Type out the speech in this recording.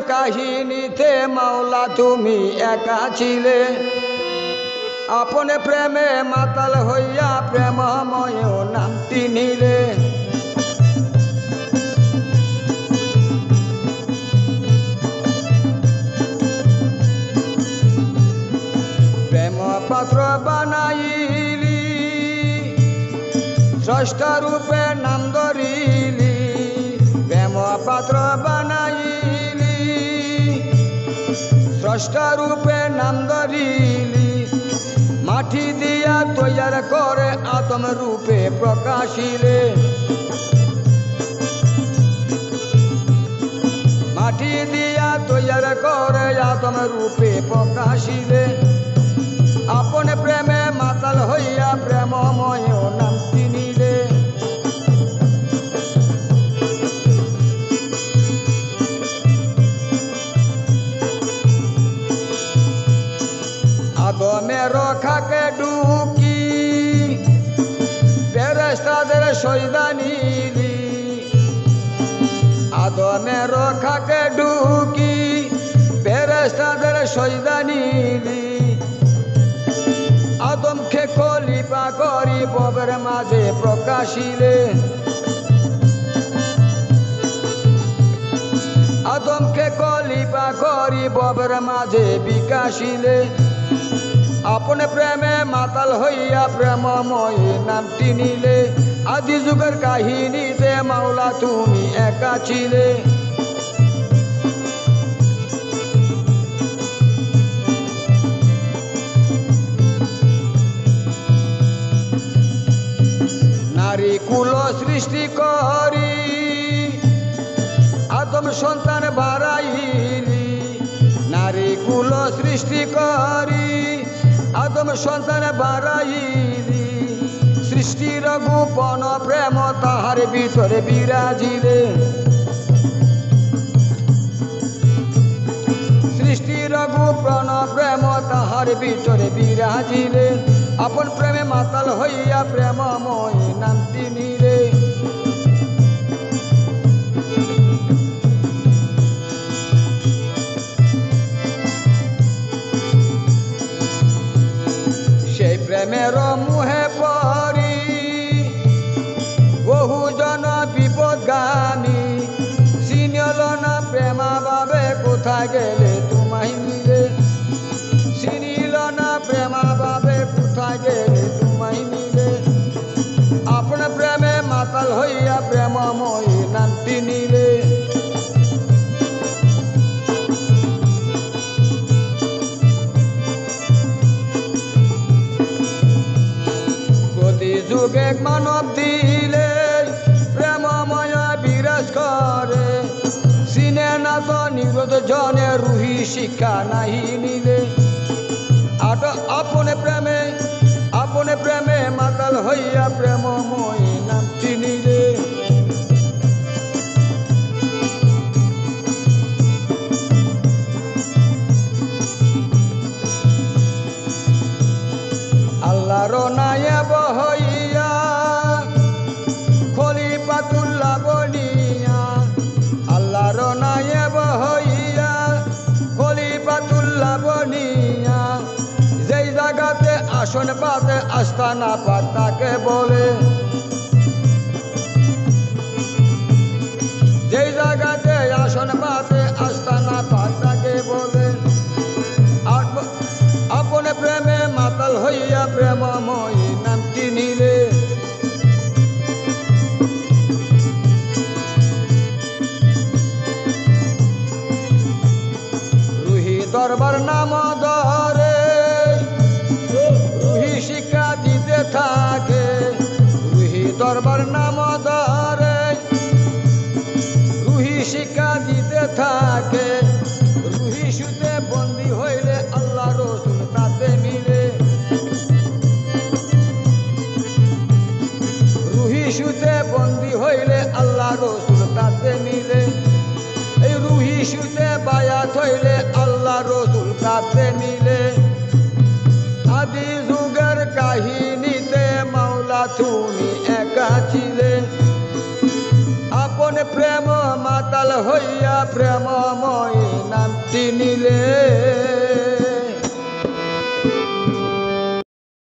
কাহিনীতে মাওলা তুমি একা ছিলে, আপনে প্রেমে মাতাল হইয়া প্রেমময় নামটি নিলে। প্রেম পাত্র বানাইলি, স্রষ্টা রূপে নাম ধরিলি। প্রেম পাত্র বানাইলি, স্রষ্টা রূপে নাম ধরিলি। মাটি দিয়া তৈয়ার করে আতম রূপে প্রকাশিলে। মাটি দিয়া তৈয়ার করে আতম রূপে প্রকাশিলে। আপনে প্রেমে মাতাল হইয়া প্রেমময় নামটি নিলে। আদমের খাকে ঢুকি ফেরেশতাদের সজদা নিলি। আদমের খাকে ঢুকি ফেরেশতাদের সজদা নিলি। আদমকে খলিফা করি ববের মাঝে প্রকাশিলে। আদমকে খলিফা করি ববের মাঝে বিকাশিলে। আপনে প্রেমে মাতাল হইয়া প্রেমময় নামটি নিলে। আদি যুগের কাহিনীতে মাওলা তুমি একা ছিলে। নারী কুল সৃষ্টি করি আদম সন্তান বাড়াইলি। নারী কুল সৃষ্টি করি আদম সন্তান বাড়াইলি। সৃষ্টির গোপন প্রেম তাহার ভিতরে বিরাজিলে। সৃষ্টির গোপন প্রেম তাহার ভিতরে বিরাজিলে। আপন প্রেমে মাতাল হইয়া প্রেমময় নামটি নিলে। সেই প্রেমের মুহে পড়ি বহু জন বিপদগামী। চিনল না প্রেমা ভাবে কোথায় গেলে তোমায় মিলে। চিনিল না প্রেমা ভাবে কোথায় গেলে তোমায় মিলে। আপন প্রেমে মাতাল হইয়া প্রেমময় নামটি নিলে। যুগে মানব দিলে প্রেমময় বিরাজ করে। চিনে না তো নিরোধ জনে রুহি শিক্ষা নাহি নিলে। আপনে প্রেমে মাতাল হইয়া প্রেমময় নামটি নিলে। আল্লাহর নায়েব হইয়া খলিফাতুল্লাহ বনিয়া। আল্লাহর নায়েব হইয়া খলিফাতুল্লাহ বনিয়া। যেই জায়গাতে আসন পাতে আস্তানা পাক তাকে বলে। যেই জায়গাতে আসন পাতে আস্তানা পাক তাকে বলে। আপনে প্রেমে মাতাল হইয়া প্রেমময় নামটি নিলে। রুহি দরবার নাম ধরে রুহি শিক্ষা দিতে থাকে। রুহি দরবার নাম ধরে রুহি শিক্ষা দিতে থাকে। রুহি সুতে বন্দী হইলে আল্লাহ রসুল তাতে মিলে। রুহি সুতে বন্দী হইলে আল্লাহ রসুল তাতে মিলে। এই রুহি সুতে বায়াত হইলে আল্লাহ রসুল তাতে মিলে। আদি যুগের কাহিনীতে মাওলা তুমি একা ছিলে। আপন প্রেম মাতাল হইয়া প্রেমময় নামটি নিলে